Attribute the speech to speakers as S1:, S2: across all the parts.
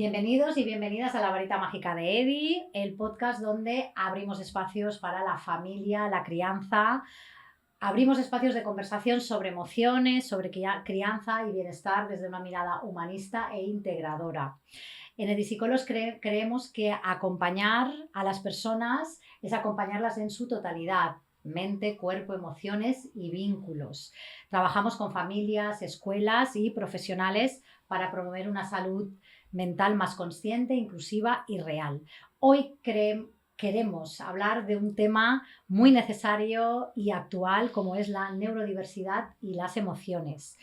S1: Bienvenidos y bienvenidas a La Varita Mágica de Edi, el podcast donde abrimos espacios para la familia, la crianza, abrimos espacios de conversación sobre emociones, sobre crianza y bienestar desde una mirada humanista e integradora. En Edipsicólogos creemos que acompañar a las personas es acompañarlas en su totalidad: mente, cuerpo, emociones y vínculos. Trabajamos con familias, escuelas y profesionales para promover una salud mental más consciente, inclusiva y real. Hoy queremos hablar de un tema muy necesario y actual, como es la neurodiversidad y las emociones.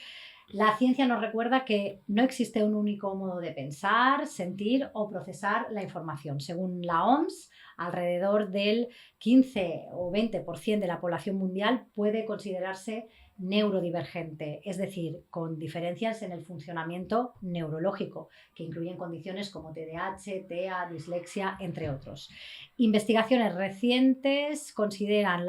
S1: La ciencia nos recuerda que no existe un único modo de pensar, sentir o procesar la información. Según la OMS, alrededor del 15 o 20% de la población mundial puede considerarse neurodivergente, es decir, con diferencias en el funcionamiento neurológico, que incluyen condiciones como TDAH, TEA, dislexia, entre otros. Investigaciones recientes consideran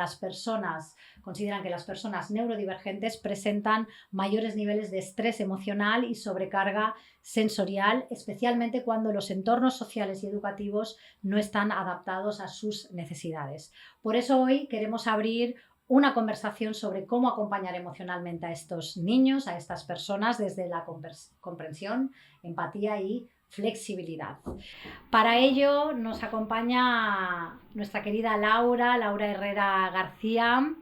S1: que las personas neurodivergentes presentan mayores niveles de estrés emocional y sobrecarga sensorial, especialmente cuando los entornos sociales y educativos no están adaptados a sus necesidades. Por eso hoy queremos abrir una conversación sobre cómo acompañar emocionalmente a estos niños, a estas personas, desde la comprensión, empatía y flexibilidad. Para ello nos acompaña nuestra querida Laura Herrera García,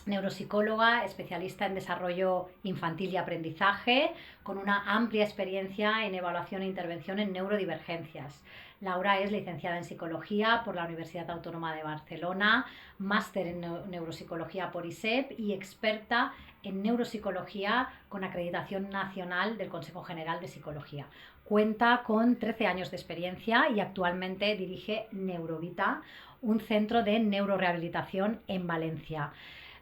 S1: neuropsicóloga, especialista en desarrollo infantil y aprendizaje, con una amplia experiencia en evaluación e intervención en neurodivergencias. Laura es licenciada en Psicología por la Universidad Autónoma de Barcelona, máster en Neuropsicología por ISEP y experta en Neuropsicología con acreditación nacional del Consejo General de Psicología. Cuenta con 13 años de experiencia y actualmente dirige Neurovita, un centro de neurorehabilitación en Valencia.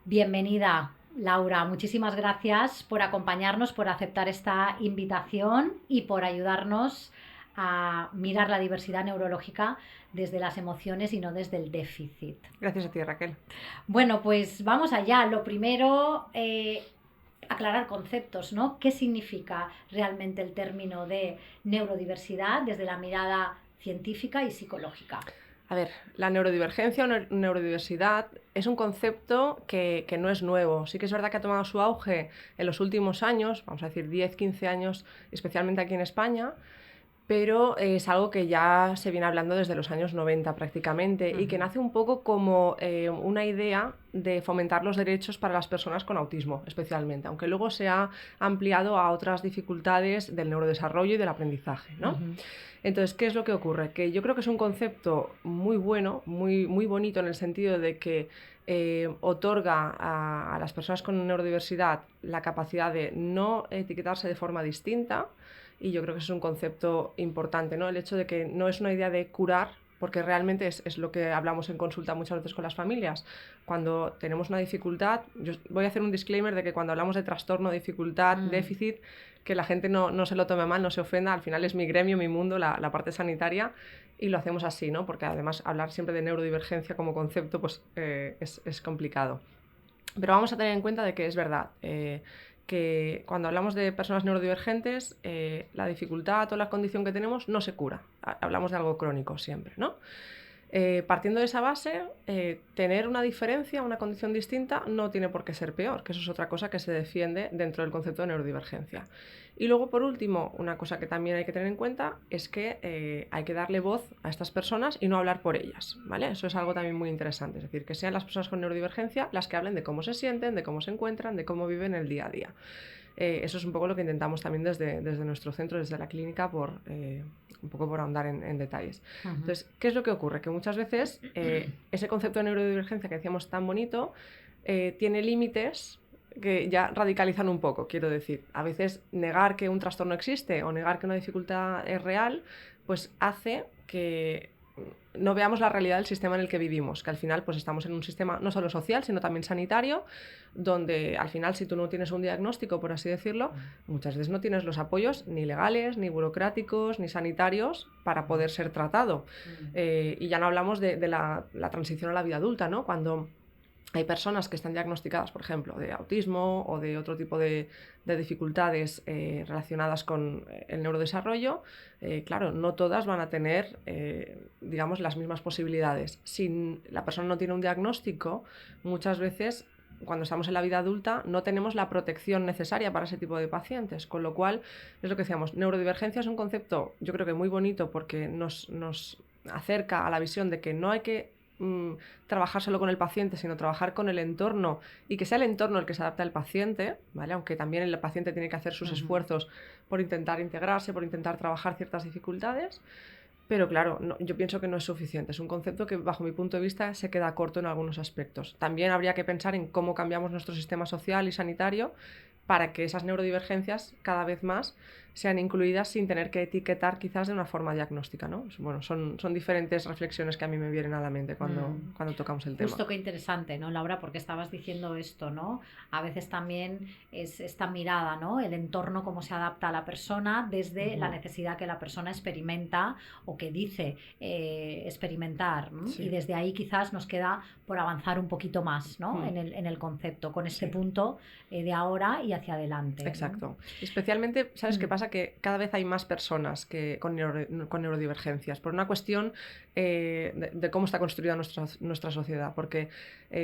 S1: Bienvenida, Laura. Muchísimas gracias por acompañarnos, por aceptar esta invitación y por ayudarnos a mirar la diversidad neurológica desde las emociones y no desde el déficit.
S2: Gracias a ti, Raquel.
S1: Bueno, pues vamos allá. Lo primero, aclarar conceptos, ¿no? ¿Qué significa realmente el término de neurodiversidad desde la mirada científica y psicológica?
S2: A ver, la neurodivergencia o neurodiversidad es un concepto que no es nuevo. Sí que es verdad que ha tomado su auge en los últimos años, vamos a decir 10, 15 años, especialmente aquí en España, pero es algo que ya se viene hablando desde los años 90 prácticamente y que nace un poco como una idea de fomentar los derechos para las personas con autismo, especialmente, aunque luego se ha ampliado a otras dificultades del neurodesarrollo y del aprendizaje, ¿no? Entonces, ¿qué es lo que ocurre? Que yo creo que es un concepto muy bueno, muy bonito en el sentido de que otorga a las personas con neurodiversidad la capacidad de no etiquetarse de forma distinta. Y yo creo que eso es un concepto importante, ¿no? El hecho de que no es una idea de curar, porque realmente es lo que hablamos en consulta muchas veces con las familias. Cuando tenemos una dificultad, yo voy a hacer un disclaimer de que cuando hablamos de trastorno, dificultad, déficit, que la gente no se lo tome mal, no se ofenda. Al final es mi gremio, mi mundo, la parte sanitaria, y lo hacemos así, ¿no? Porque además hablar siempre de neurodivergencia como concepto pues, es complicado. Pero vamos a tener en cuenta de que es verdad que cuando hablamos de personas neurodivergentes, la dificultad o la condición que tenemos no se cura. Hablamos de algo crónico siempre, ¿no? Partiendo de esa base, tener una diferencia, una condición distinta, no tiene por qué ser peor, que eso es otra cosa que se defiende dentro del concepto de neurodivergencia. Y luego, por último, una cosa que también hay que tener en cuenta es que hay que darle voz a estas personas y no hablar por ellas, ¿vale? Eso es algo también muy interesante, es decir, que sean las personas con neurodivergencia las que hablen de cómo se sienten, de cómo se encuentran, de cómo viven el día a día. Eso es un poco lo que intentamos también desde nuestro centro, desde la clínica, un poco por ahondar en detalles. Entonces, ¿qué es lo que ocurre? Que muchas veces ese concepto de neurodivergencia que decíamos tan bonito tiene límites que ya radicalizan un poco, quiero decir. A veces negar que un trastorno existe o negar que una dificultad es real, pues hace que no veamos la realidad del sistema en el que vivimos, que al final pues estamos en un sistema no solo social, sino también sanitario, donde al final si tú no tienes un diagnóstico, por así decirlo, muchas veces no tienes los apoyos ni legales, ni burocráticos, ni sanitarios para poder ser tratado. Y ya no hablamos de la transición a la vida adulta, ¿no? Cuando hay personas que están diagnosticadas, por ejemplo, de autismo o de otro tipo de dificultades relacionadas con el neurodesarrollo. Claro, no todas van a tener, digamos, las mismas posibilidades. Si la persona no tiene un diagnóstico, muchas veces cuando estamos en la vida adulta no tenemos la protección necesaria para ese tipo de pacientes, con lo cual es lo que decíamos, neurodivergencia es un concepto yo creo que muy bonito porque nos acerca a la visión de que no hay que trabajar solo con el paciente, sino trabajar con el entorno y que sea el entorno el que se adapte al paciente, ¿vale? Aunque también el paciente tiene que hacer sus esfuerzos por intentar integrarse, por intentar trabajar ciertas dificultades. Pero claro, yo pienso que no es suficiente. Es un concepto que, bajo mi punto de vista, se queda corto en algunos aspectos. También habría que pensar en cómo cambiamos nuestro sistema social y sanitario para que esas neurodivergencias cada vez más sean incluidas sin tener que etiquetar quizás de una forma diagnóstica, ¿no? Bueno, son diferentes reflexiones que a mí me vienen a la mente cuando tocamos el tema.
S1: Justo, qué interesante, ¿no, Laura? Porque estabas diciendo esto, ¿no? A veces también es esta mirada, ¿no? El entorno, cómo se adapta a la persona desde la necesidad que la persona experimenta o que dice experimentar, ¿no? Sí. Y desde ahí quizás nos queda por avanzar un poquito más, ¿no? En el concepto, con este punto de ahora y hacia adelante.
S2: Exacto.
S1: ¿no?
S2: Especialmente, ¿sabes qué pasa? Que cada vez hay más personas con neurodivergencias, por una cuestión de cómo está construida nuestra sociedad. Porque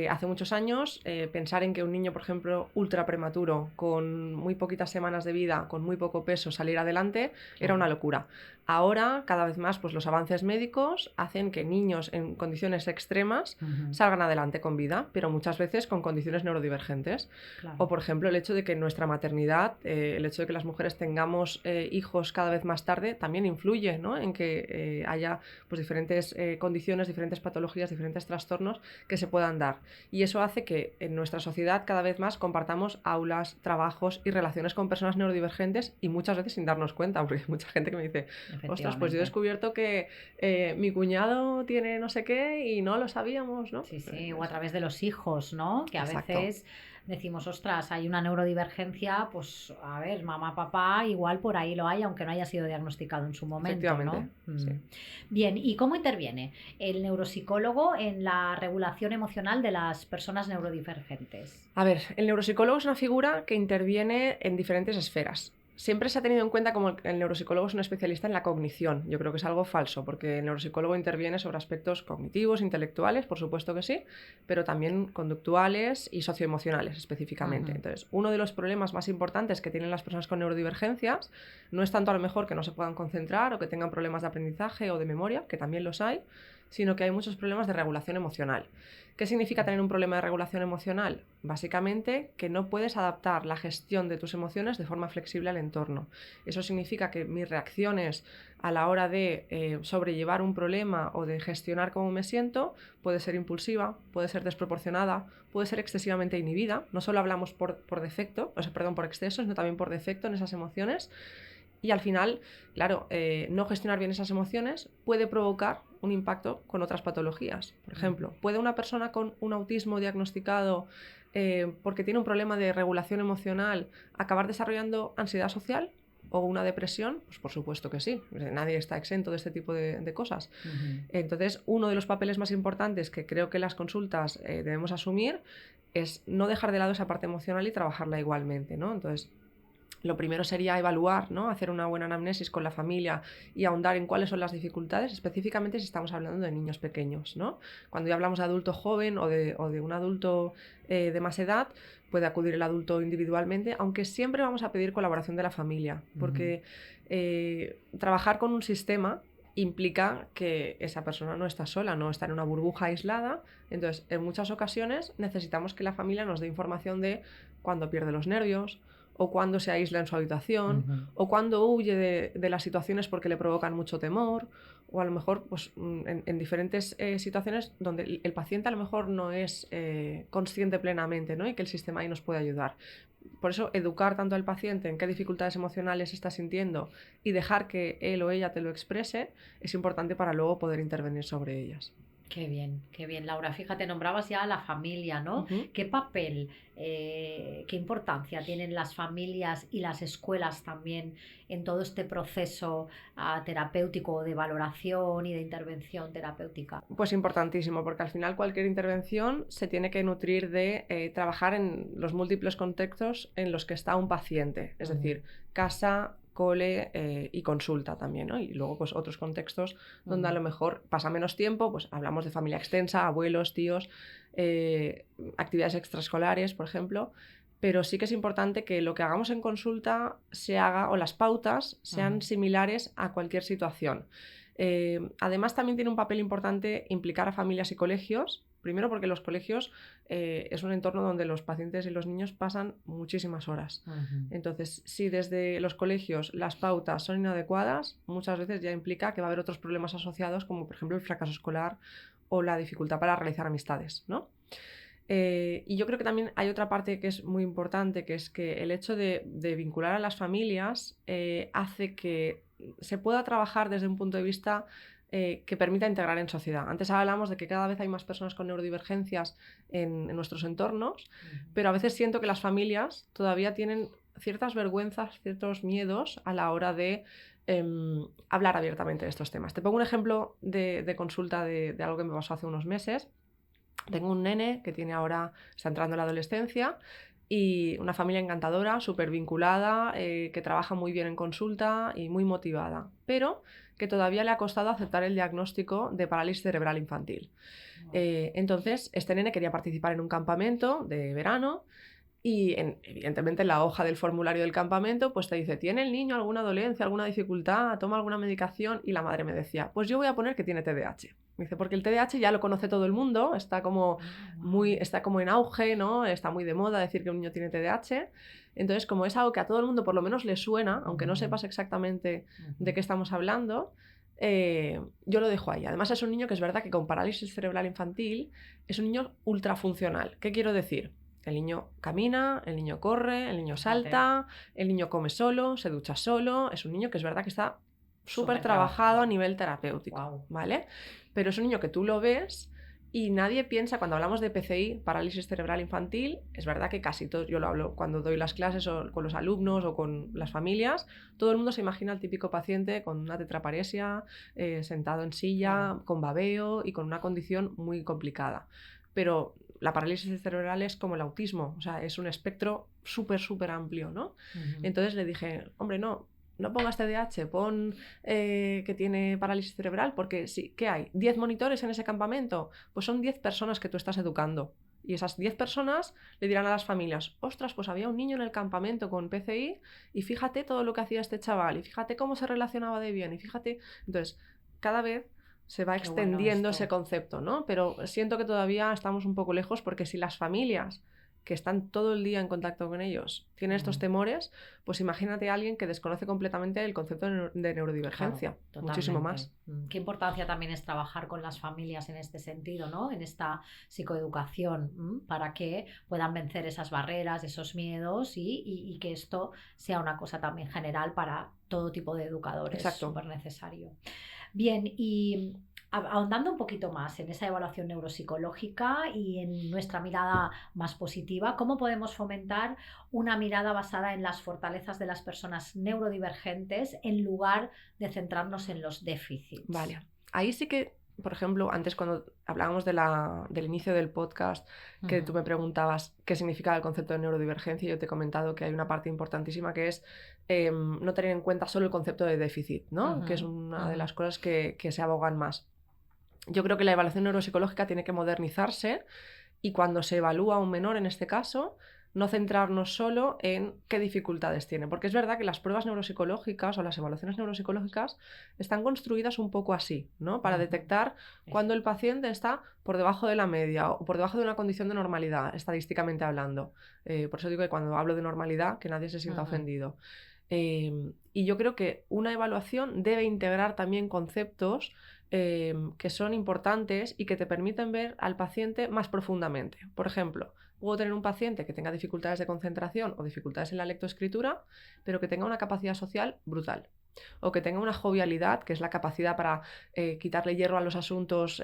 S2: hace muchos años pensar en que un niño, por ejemplo, ultra prematuro, con muy poquitas semanas de vida, con muy poco peso, salir adelante, era una locura. Ahora, cada vez más, pues los avances médicos hacen que niños en condiciones extremas salgan adelante con vida, pero muchas veces con condiciones neurodivergentes. Claro. O, por ejemplo, el hecho de que nuestra maternidad, el hecho de que las mujeres tengamos hijos cada vez más tarde, también influye, ¿no? En que haya pues, diferentes condiciones, diferentes patologías, diferentes trastornos que se puedan dar. Y eso hace que en nuestra sociedad cada vez más compartamos aulas, trabajos y relaciones con personas neurodivergentes y muchas veces sin darnos cuenta, porque hay mucha gente que me dice, ostras, pues yo he descubierto que mi cuñado tiene no sé qué y no lo sabíamos, ¿no?
S1: Sí, sí, o a través de los hijos, ¿no? Que a veces decimos, ostras, hay una neurodivergencia, pues a ver, mamá, papá, igual por ahí lo hay, aunque no haya sido diagnosticado en su momento, ¿no? Sí. Bien, ¿y cómo interviene el neuropsicólogo en la regulación emocional de las personas neurodivergentes?
S2: A ver, el neuropsicólogo es una figura que interviene en diferentes esferas. Siempre se ha tenido en cuenta como el neuropsicólogo es un especialista en la cognición. Yo creo que es algo falso, porque el neuropsicólogo interviene sobre aspectos cognitivos, intelectuales, por supuesto que sí, pero también conductuales y socioemocionales específicamente. Entonces, uno de los problemas más importantes que tienen las personas con neurodivergencias no es tanto a lo mejor que no se puedan concentrar o que tengan problemas de aprendizaje o de memoria, que también los hay, sino que hay muchos problemas de regulación emocional. ¿Qué significa tener un problema de regulación emocional? Básicamente que no puedes adaptar la gestión de tus emociones de forma flexible al entorno. Eso significa que mis reacciones a la hora de sobrellevar un problema o de gestionar cómo me siento puede ser impulsiva, puede ser desproporcionada, puede ser excesivamente inhibida. No solo hablamos por defecto, por exceso, sino también por defecto en esas emociones. Y al final, claro, no gestionar bien esas emociones puede provocar un impacto con otras patologías. Por ejemplo, ¿puede una persona con un autismo diagnosticado porque tiene un problema de regulación emocional acabar desarrollando ansiedad social o una depresión? Pues por supuesto que sí. Nadie está exento de este tipo de cosas. Entonces, uno de los papeles más importantes que creo que las consultas debemos asumir es no dejar de lado esa parte emocional y trabajarla igualmente, ¿no? Entonces, lo primero sería evaluar, ¿no? Hacer una buena anamnesis con la familia y ahondar en cuáles son las dificultades, específicamente si estamos hablando de niños pequeños, ¿no? Cuando ya hablamos de adulto joven o de un adulto de más edad, puede acudir el adulto individualmente, aunque siempre vamos a pedir colaboración de la familia, porque trabajar con un sistema implica que esa persona no está sola, no está en una burbuja aislada. Entonces, en muchas ocasiones necesitamos que la familia nos dé información de cuándo pierde los nervios, o cuando se aísla en su habitación, o cuando huye de las situaciones porque le provocan mucho temor, o a lo mejor pues, en diferentes situaciones donde el paciente a lo mejor no es consciente plenamente, ¿no? Y que el sistema ahí nos puede ayudar. Por eso, educar tanto al paciente en qué dificultades emocionales está sintiendo y dejar que él o ella te lo exprese es importante para luego poder intervenir sobre ellas.
S1: Qué bien, Laura. Fíjate, nombrabas ya a la familia, ¿no?
S2: Ujú.
S1: ¿Qué papel, qué importancia tienen las familias y las escuelas también en todo este proceso terapéutico de valoración y de intervención terapéutica?
S2: Pues importantísimo, porque al final cualquier intervención se tiene que nutrir de trabajar en los múltiples contextos en los que está un paciente, es
S1: Ujú,
S2: decir, casa, cole y consulta también, ¿no? Y luego pues otros contextos donde a
S1: ujú,
S2: lo mejor pasa menos tiempo, pues hablamos de familia extensa, abuelos, tíos, actividades extraescolares, por ejemplo. Pero sí que es importante que lo que hagamos en consulta se haga, o las pautas sean
S1: ujú,
S2: similares a cualquier situación. Además, también tiene un papel importante implicar a familias y colegios. Primero porque los colegios es un entorno donde los pacientes y los niños pasan muchísimas horas.
S1: ujú.
S2: Entonces, si desde los colegios las pautas son inadecuadas, muchas veces ya implica que va a haber otros problemas asociados, como por ejemplo el fracaso escolar o la dificultad para realizar amistades, ¿no? Y yo creo que también hay otra parte que es muy importante, que es que el hecho de vincular a las familias hace que se pueda trabajar desde un punto de vista que permita integrar en sociedad. Antes hablábamos de que cada vez hay más personas con neurodivergencias en nuestros entornos, pero a veces siento que las familias todavía tienen ciertas vergüenzas, ciertos miedos a la hora de hablar abiertamente de estos temas. Te pongo un ejemplo de consulta de algo que me pasó hace unos meses. Tengo un nene que tiene ahora, está entrando en la adolescencia y una familia encantadora, súper vinculada, que trabaja muy bien en consulta y muy motivada, pero que todavía le ha costado aceptar el diagnóstico de parálisis cerebral infantil. Entonces, este nene quería participar en un campamento de verano y evidentemente en la hoja del formulario del campamento pues te dice, ¿tiene el niño alguna dolencia, alguna dificultad, toma alguna medicación? Y la madre me decía, pues yo voy a poner que tiene TDAH. Me dice, porque el TDAH ya lo conoce todo el mundo,
S1: Wow.
S2: está como en auge, ¿no? Está muy de moda decir que un niño tiene TDAH. Entonces, como es algo que a todo el mundo por lo menos le suena, aunque no sepas exactamente de qué estamos hablando, yo lo dejo ahí. Además es un niño que es verdad que con parálisis cerebral infantil es un niño ultrafuncional. ¿Qué quiero decir? El niño camina, el niño corre, el niño
S1: Fíjate,
S2: salta, el niño come solo, se ducha solo. Es un niño que es verdad que está súper
S1: súper
S2: trabajado a
S1: trabajado.
S2: nivel terapéutico,
S1: Wow.
S2: ¿vale? Pero es un niño que tú lo ves y nadie piensa, cuando hablamos de PCI, parálisis cerebral infantil, es verdad que casi todos, yo lo hablo cuando doy las clases o con los alumnos o con las familias, todo el mundo se imagina al típico paciente con una tetraparesia, sentado en
S1: Claro.
S2: silla, con babeo y con una condición muy complicada. Pero la parálisis cerebral es como el autismo, o sea, es un espectro súper, súper amplio, ¿no?
S1: Ujú.
S2: Entonces le dije, hombre, no pongas TDAH, pon que tiene parálisis cerebral, porque sí, ¿qué hay? ¿10 monitores en ese campamento? Pues son 10 personas que tú estás educando. Y esas 10 personas le dirán a las familias, ostras, pues había un niño en el campamento con PCI y fíjate todo lo que hacía este chaval, y fíjate cómo se relacionaba de bien, y fíjate... Entonces, cada vez se va
S1: Qué bueno
S2: extendiendo ese
S1: esto.
S2: concepto, ¿no? Pero siento que todavía estamos un poco lejos porque si las familias que están todo el día en contacto con ellos tienen estos
S1: Ujú.
S2: temores, pues imagínate a alguien que desconoce completamente el concepto de
S1: Claro,
S2: neurodivergencia, muchísimo
S1: totalmente.
S2: más.
S1: Qué importancia también es trabajar con las familias en este sentido, ¿no? En esta psicoeducación, para que puedan vencer esas barreras, esos miedos y que esto sea una cosa también general para todo tipo de educadores,
S2: Exacto.
S1: súper necesario. Bien, y ahondando un poquito más en esa evaluación neuropsicológica y en nuestra mirada más positiva, ¿cómo podemos fomentar una mirada basada en las fortalezas de las personas neurodivergentes en lugar de centrarnos en los déficits?
S2: Vale. Ahí sí que, por ejemplo, antes cuando hablábamos del inicio del podcast, que tú
S1: Ujú,
S2: me preguntabas qué significa el concepto de neurodivergencia, yo te he comentado que hay una parte importantísima que es no tener en cuenta solo el concepto de déficit, ¿no?
S1: ujú,
S2: Que es una de
S1: ujú.
S2: las cosas que se abogan más. Yo creo que la evaluación neuropsicológica tiene que modernizarse y cuando se evalúa a un menor, en este caso, no centrarnos solo en qué dificultades tiene. Porque es verdad que las pruebas neuropsicológicas o las evaluaciones neuropsicológicas están construidas un poco así, ¿no? Para
S1: Ujú.
S2: detectar cuando el paciente está por debajo de la media o por debajo de una condición de normalidad, estadísticamente hablando. Por eso digo que cuando hablo de normalidad, que nadie se sienta
S1: Ujú.
S2: ofendido. Y yo creo que una evaluación debe integrar también conceptos que son importantes y que te permiten ver al paciente más profundamente. Por ejemplo, puedo tener un paciente que tenga dificultades de concentración o dificultades en la lectoescritura, pero que tenga una capacidad social brutal. o que tenga una jovialidad, que es la capacidad para quitarle hierro a los asuntos,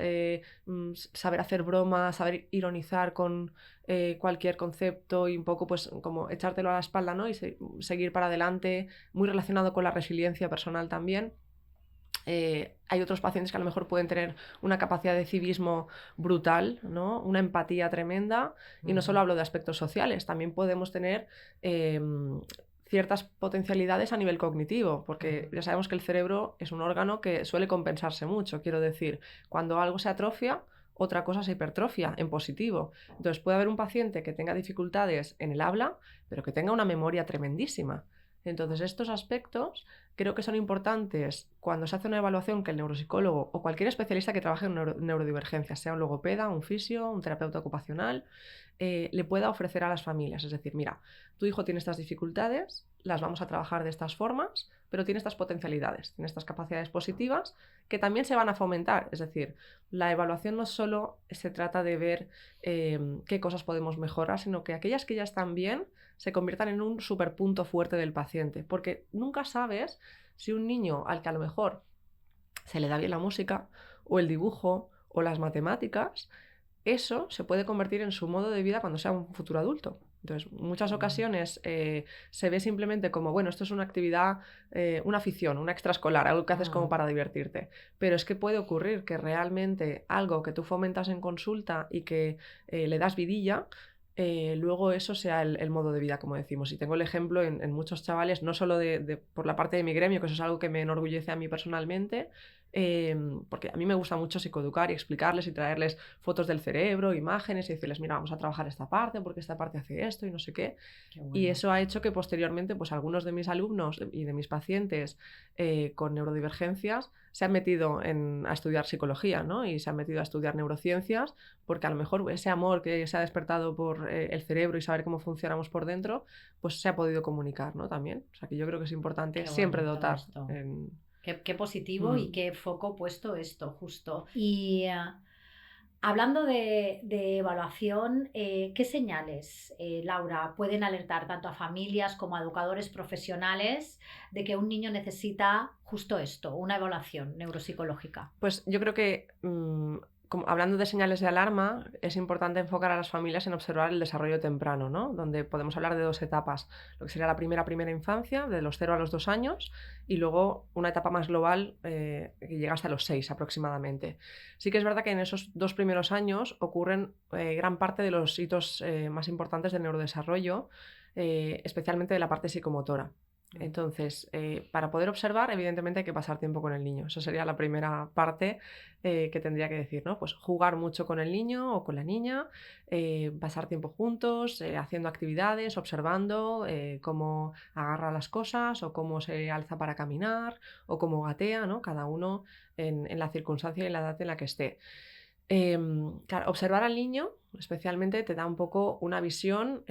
S2: saber hacer bromas, saber ironizar con cualquier concepto y un poco pues como echártelo a la espalda, ¿no? Y seguir para adelante, muy relacionado con la resiliencia personal también. Hay otros pacientes que a lo mejor pueden tener una capacidad de civismo brutal, ¿no? Una empatía tremenda, y no solo hablo de aspectos sociales, también podemos tener ciertas potencialidades a nivel cognitivo, porque ya sabemos que el cerebro es un órgano que suele compensarse mucho, quiero decir, cuando algo se atrofia, otra cosa se hipertrofia en positivo. Entonces puede haber un paciente que tenga dificultades en el habla, pero que tenga una memoria tremendísima. Entonces estos aspectos creo que son importantes cuando se hace una evaluación, que el neuropsicólogo o cualquier especialista que trabaje en neurodivergencia, sea un logopeda, un fisio, un terapeuta ocupacional, le pueda ofrecer a las familias. Es decir, mira, tu hijo tiene estas dificultades, las vamos a trabajar de estas formas, pero tiene estas potencialidades, tiene estas capacidades positivas que también se van a fomentar. Es decir, la evaluación no solo se trata de ver qué cosas podemos mejorar, sino que aquellas que ya están bien se conviertan en un superpunto fuerte del paciente, porque nunca sabes si un niño al que a lo mejor se le da bien la música o el dibujo o las matemáticas, eso se puede convertir en su modo de vida cuando sea un futuro adulto. Entonces, muchas ocasiones se ve simplemente como, bueno, esto es una actividad, una afición, una extraescolar, algo que haces como para divertirte. Pero es que puede ocurrir que realmente algo que tú fomentas en consulta y que le das vidilla, luego eso sea el modo de vida, como decimos. Y tengo el ejemplo en muchos chavales, no solo por la parte de mi gremio, que eso es algo que me enorgullece a mí personalmente, porque a mí me gusta mucho psicoeducar y explicarles y traerles fotos del cerebro, imágenes y decirles, mira, vamos a trabajar esta parte porque esta parte hace esto y no sé qué.
S1: Bueno.
S2: Y eso ha hecho que posteriormente pues algunos de mis alumnos y de mis pacientes con neurodivergencias se han metido a estudiar psicología, ¿no? Y se han metido a estudiar neurociencias porque a lo mejor ese amor que se ha despertado por el cerebro y saber cómo funcionamos por dentro, pues se ha podido comunicar, ¿no? También. O sea que yo creo que es importante siempre dotar.
S1: Qué positivo y qué foco puesto esto, justo. Y hablando de evaluación, ¿qué señales, Laura, pueden alertar tanto a familias como a educadores profesionales de que un niño necesita justo esto, una evaluación neuropsicológica?
S2: Pues yo creo que hablando de señales de alarma, es importante enfocar a las familias en observar el desarrollo temprano, ¿no? Donde podemos hablar de dos etapas, lo que sería la primera infancia, de los 0 a los 2 años, y luego una etapa más global que llega hasta los 6 aproximadamente. Sí que es verdad que en esos 2 primeros años ocurren gran parte de los hitos más importantes del neurodesarrollo, especialmente de la parte psicomotora. Entonces, para poder observar, evidentemente hay que pasar tiempo con el niño. Eso sería la primera parte que tendría que decir, ¿no? Pues jugar mucho con el niño o con la niña, pasar tiempo juntos, haciendo actividades, observando cómo agarra las cosas o cómo se alza para caminar o cómo gatea, ¿no? Cada uno en la circunstancia y en la edad en la que esté. Claro, observar al niño especialmente te da un poco una visión,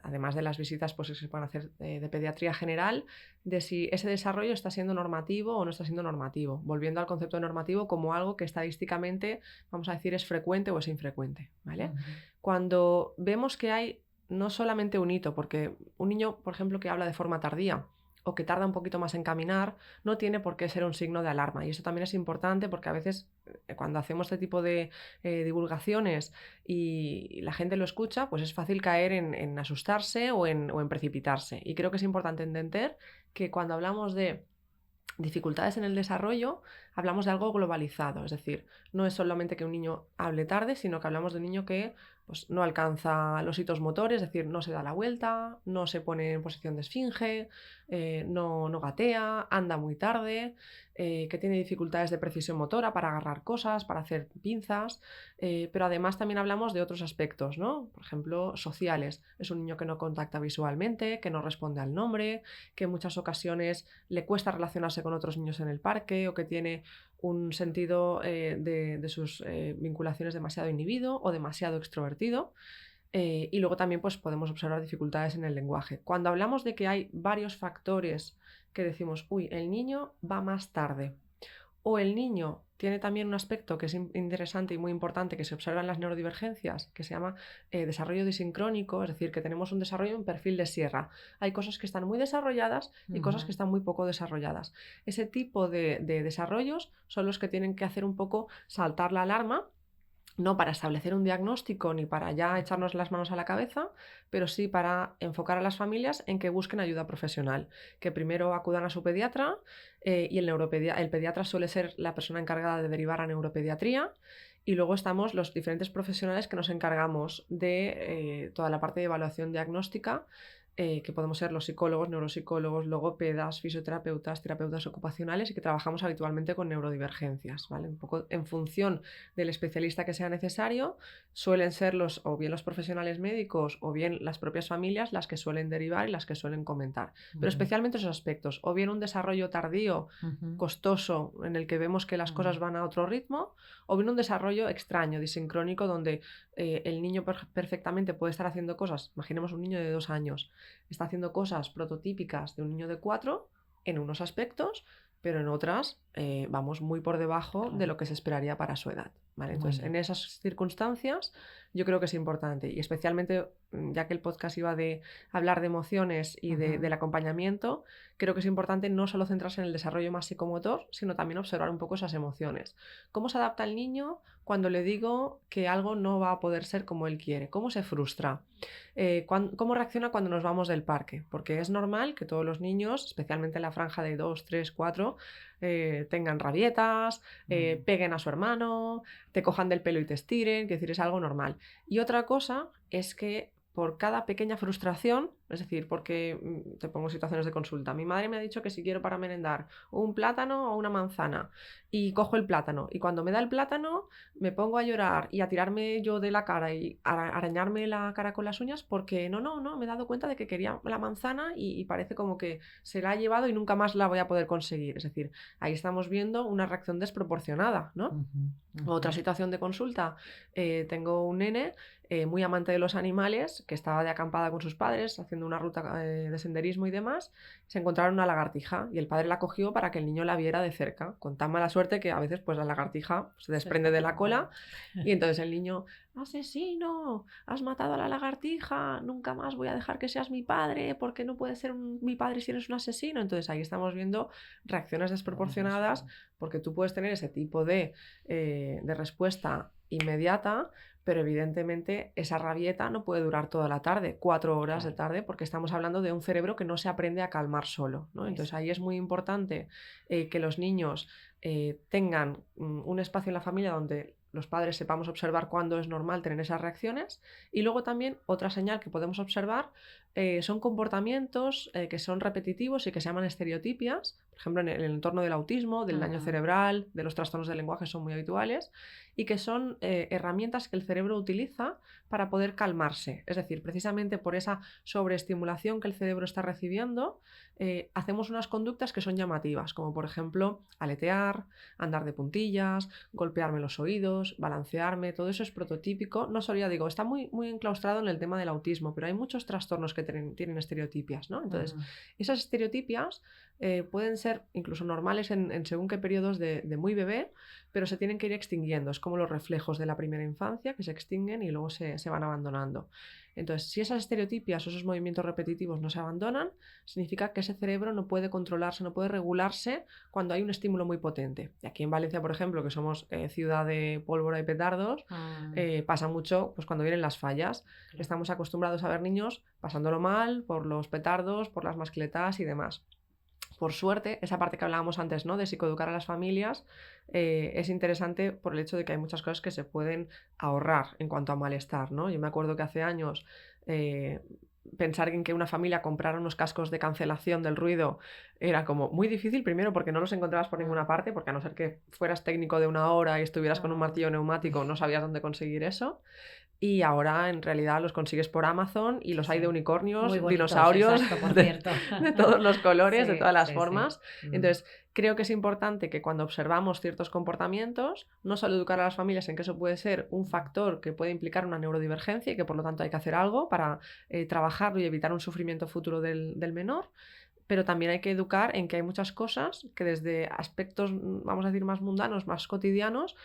S2: además de las visitas pues, que se pueden hacer de pediatría general, de si ese desarrollo está siendo normativo o no está siendo normativo, volviendo al concepto de normativo como algo que estadísticamente, vamos a decir, es frecuente o es infrecuente, ¿vale? Cuando vemos que hay no solamente un hito, porque un niño, por ejemplo, que habla de forma tardía, o que tarda un poquito más en caminar, no tiene por qué ser un signo de alarma. Y eso también es importante porque a veces cuando hacemos este tipo de divulgaciones y la gente lo escucha, pues es fácil caer en asustarse o en precipitarse. Y creo que es importante entender que cuando hablamos de dificultades en el desarrollo, hablamos de algo globalizado, es decir, no es solamente que un niño hable tarde, sino que hablamos de un niño que pues, no alcanza los hitos motores, es decir, no se da la vuelta, no se pone en posición de esfinge, no gatea, anda muy tarde, que tiene dificultades de precisión motora para agarrar cosas, para hacer pinzas, pero además también hablamos de otros aspectos, ¿no? Por ejemplo, sociales. Es un niño que no contacta visualmente, que no responde al nombre, que en muchas ocasiones le cuesta relacionarse con otros niños en el parque o que tiene un sentido de sus vinculaciones demasiado inhibido o demasiado extrovertido. Y luego también pues, podemos observar dificultades en el lenguaje. Cuando hablamos de que hay varios factores que decimos, uy, el niño va más tarde o el niño tiene también un aspecto que es interesante y muy importante que se observa en las neurodivergencias, que se llama desarrollo disincrónico, es decir, que tenemos un desarrollo en perfil de sierra. Hay cosas que están muy desarrolladas y cosas que están muy poco desarrolladas. Ese tipo de desarrollos son los que tienen que hacer un poco saltar la alarma, no para establecer un diagnóstico ni para ya echarnos las manos a la cabeza, pero sí para enfocar a las familias en que busquen ayuda profesional, que primero acudan a su pediatra y el pediatra suele ser la persona encargada de derivar a neuropediatría. Y luego estamos los diferentes profesionales que nos encargamos de toda la parte de evaluación diagnóstica, que podemos ser los psicólogos, neuropsicólogos, logopedas, fisioterapeutas, terapeutas ocupacionales y que trabajamos habitualmente con neurodivergencias, ¿vale? Un poco en función del especialista que sea necesario, suelen ser o bien los profesionales médicos o bien las propias familias las que suelen derivar y las que suelen comentar. Pero especialmente esos aspectos, o bien un desarrollo tardío, costoso, en el que vemos que las cosas van a otro ritmo, o bien un desarrollo extraño, disincrónico, donde el niño perfectamente puede estar haciendo cosas, imaginemos un niño de 2 años, está haciendo cosas prototípicas de un niño de 4 en unos aspectos, pero en otras vamos muy por debajo de lo que se esperaría para su edad, ¿vale? Entonces, en esas circunstancias yo creo que es importante, y especialmente ya que el podcast iba de hablar de emociones y del acompañamiento, creo que es importante no solo centrarse en el desarrollo más psicomotor, sino también observar un poco esas emociones. ¿Cómo se adapta el niño cuando le digo que algo no va a poder ser como él quiere? ¿Cómo se frustra? ¿Cómo reacciona cuando nos vamos del parque? Porque es normal que todos los niños, especialmente en la franja de 2, 3, 4, tengan rabietas, peguen a su hermano, te cojan del pelo y te estiren, es decir, es algo normal. Y otra cosa es que por cada pequeña frustración, es decir, porque te pongo situaciones de consulta, mi madre me ha dicho que si quiero para merendar un plátano o una manzana y cojo el plátano y cuando me da el plátano me pongo a llorar y a tirarme yo de la cara y a arañarme la cara con las uñas porque no, me he dado cuenta de que quería la manzana y parece como que se la ha llevado y nunca más la voy a poder conseguir. Es decir, ahí estamos viendo una reacción desproporcionada, ¿no? Otra situación de consulta, tengo un nene muy amante de los animales, que estaba de acampada con sus padres haciendo una ruta de senderismo y demás, se encontraron una lagartija y el padre la cogió para que el niño la viera de cerca, con tan mala suerte que a veces pues la lagartija se desprende de la cola y entonces el niño, asesino, has matado a la lagartija, nunca más voy a dejar que seas mi padre, porque no puedes ser mi padre si eres un asesino. Entonces ahí estamos viendo reacciones desproporcionadas, porque tú puedes tener ese tipo de respuesta inmediata, pero evidentemente esa rabieta no puede durar toda la tarde, 4 horas de tarde, porque estamos hablando de un cerebro que no se aprende a calmar solo, ¿no? Entonces ahí es muy importante que los niños tengan un espacio en la familia donde los padres sepamos observar cuándo es normal tener esas reacciones. Y luego también otra señal que podemos observar son comportamientos que son repetitivos y que se llaman estereotipias. Por ejemplo, en el entorno del autismo, del daño cerebral, de los trastornos del lenguaje son muy habituales y que son herramientas que el cerebro utiliza para poder calmarse. Es decir, precisamente por esa sobreestimulación que el cerebro está recibiendo, hacemos unas conductas que son llamativas, como por ejemplo aletear, andar de puntillas, golpearme los oídos, balancearme, todo eso es prototípico. No solo, ya digo, está muy, muy enclaustrado en el tema del autismo, pero hay muchos trastornos que tienen estereotipias, ¿no? Entonces, esas estereotipias pueden ser incluso normales en según qué periodos de muy bebé, pero se tienen que ir extinguiendo. Es como los reflejos de la primera infancia que se extinguen y luego se van abandonando. Entonces, si esas estereotipias o esos movimientos repetitivos no se abandonan, significa que ese cerebro no puede controlarse, no puede regularse cuando hay un estímulo muy potente. Y aquí en Valencia, por ejemplo, que somos ciudad de pólvora y petardos, pasa mucho pues, cuando vienen las fallas. Estamos acostumbrados a ver niños pasándolo mal por los petardos, por las mascletas y demás. Por suerte, esa parte que hablábamos antes, ¿no?, de psicoeducar a las familias, es interesante por el hecho de que hay muchas cosas que se pueden ahorrar en cuanto a malestar, ¿no? Yo me acuerdo que hace años pensar en que una familia comprara unos cascos de cancelación del ruido era como muy difícil, primero porque no los encontrabas por ninguna parte, porque a no ser que fueras técnico de 1 hora y estuvieras con un martillo neumático, no sabías dónde conseguir eso. Y ahora en realidad los consigues por Amazon y los hay de unicornios,
S1: bonitos,
S2: dinosaurios,
S1: exacto, por cierto.
S2: de todos los colores,
S1: Sí,
S2: de todas las
S1: sí,
S2: formas.
S1: sí.
S2: Entonces, creo que es importante que cuando observamos ciertos comportamientos, no solo educar a las familias en que eso puede ser un factor que puede implicar una neurodivergencia y que por lo tanto hay que hacer algo para trabajarlo y evitar un sufrimiento futuro del menor, pero también hay que educar en que hay muchas cosas que desde aspectos, vamos a decir, más mundanos, más cotidianos,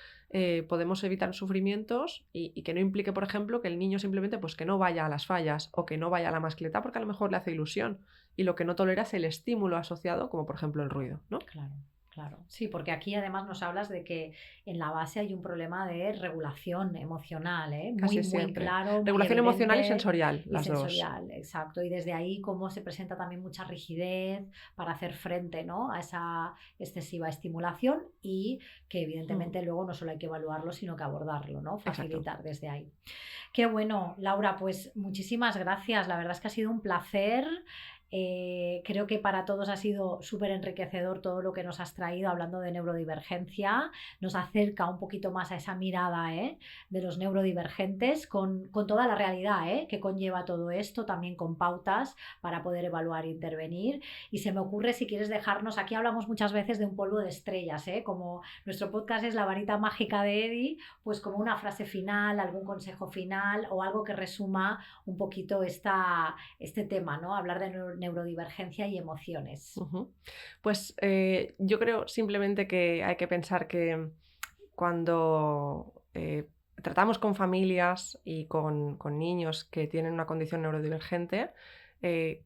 S2: podemos evitar sufrimientos y que no implique, por ejemplo, que el niño simplemente pues, que no vaya a las fallas o que no vaya a la mascleta porque a lo mejor le hace ilusión y lo que no tolera es el estímulo asociado, como por ejemplo el ruido, ¿no?
S1: Claro. Claro, sí, porque aquí además nos hablas de que en la base hay un problema de regulación emocional, ¿eh? Muy,
S2: Casi
S1: muy
S2: siempre.
S1: claro, muy
S2: Regulación emocional y
S1: evidente
S2: sensorial,
S1: y
S2: las dos.
S1: sensorial, exacto. Y desde ahí cómo se presenta también mucha rigidez para hacer frente, ¿no? a esa excesiva estimulación y que evidentemente luego no solo hay que evaluarlo, sino que abordarlo, ¿no?
S2: Exacto.
S1: Facilitar desde ahí. Qué bueno, Laura, pues muchísimas gracias. La verdad es que ha sido un placer. Creo que para todos ha sido súper enriquecedor todo lo que nos has traído hablando de neurodivergencia. Nos acerca un poquito más a esa mirada, de los neurodivergentes con toda la realidad, que conlleva todo esto, también con pautas para poder evaluar e intervenir. Y se me ocurre si quieres dejarnos, aquí hablamos muchas veces de un polvo de estrellas, como nuestro podcast es La varita mágica de Eddie, pues como una frase final, algún consejo final o algo que resuma un poquito este tema, ¿no? Hablar de neurodivergencia y emociones.
S2: Pues yo creo simplemente que hay que pensar que cuando tratamos con familias y con niños que tienen una condición neurodivergente,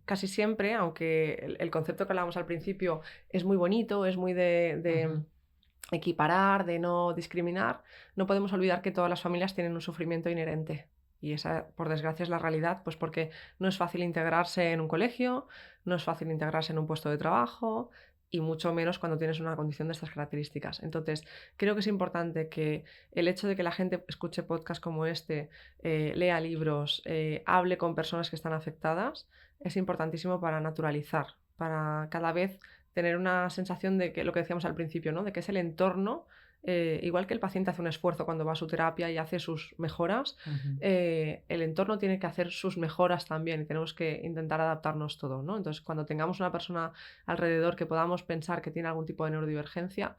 S2: casi siempre, aunque el concepto que hablábamos al principio es muy bonito, es muy de equiparar, de no discriminar, no podemos olvidar que todas las familias tienen un sufrimiento inherente. Y esa, por desgracia, es la realidad, pues porque no es fácil integrarse en un colegio, no es fácil integrarse en un puesto de trabajo y mucho menos cuando tienes una condición de estas características. Entonces, creo que es importante que el hecho de que la gente escuche podcasts como este, lea libros, hable con personas que están afectadas, es importantísimo para naturalizar, para cada vez tener una sensación de que lo que decíamos al principio, ¿no? De que es el entorno, igual que el paciente hace un esfuerzo cuando va a su terapia y hace sus mejoras, el entorno tiene que hacer sus mejoras también y tenemos que intentar adaptarnos todo, ¿no? Entonces, cuando tengamos una persona alrededor que podamos pensar que tiene algún tipo de neurodivergencia,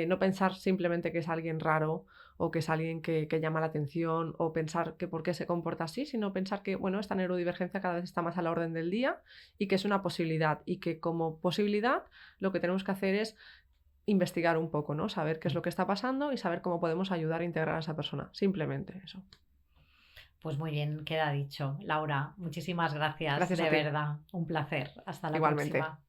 S2: no pensar simplemente que es alguien raro o que es alguien que llama la atención o pensar que por qué se comporta así, sino pensar que, bueno, esta neurodivergencia cada vez está más a la orden del día y que es una posibilidad y que como posibilidad lo que tenemos que hacer es investigar un poco, ¿no? Saber qué es lo que está pasando y saber cómo podemos ayudar a integrar a esa persona. Simplemente eso.
S1: Pues muy bien, queda dicho. Laura, muchísimas gracias,
S2: Gracias a
S1: de
S2: ti.
S1: verdad. Un placer. Hasta la
S2: Igualmente.
S1: próxima.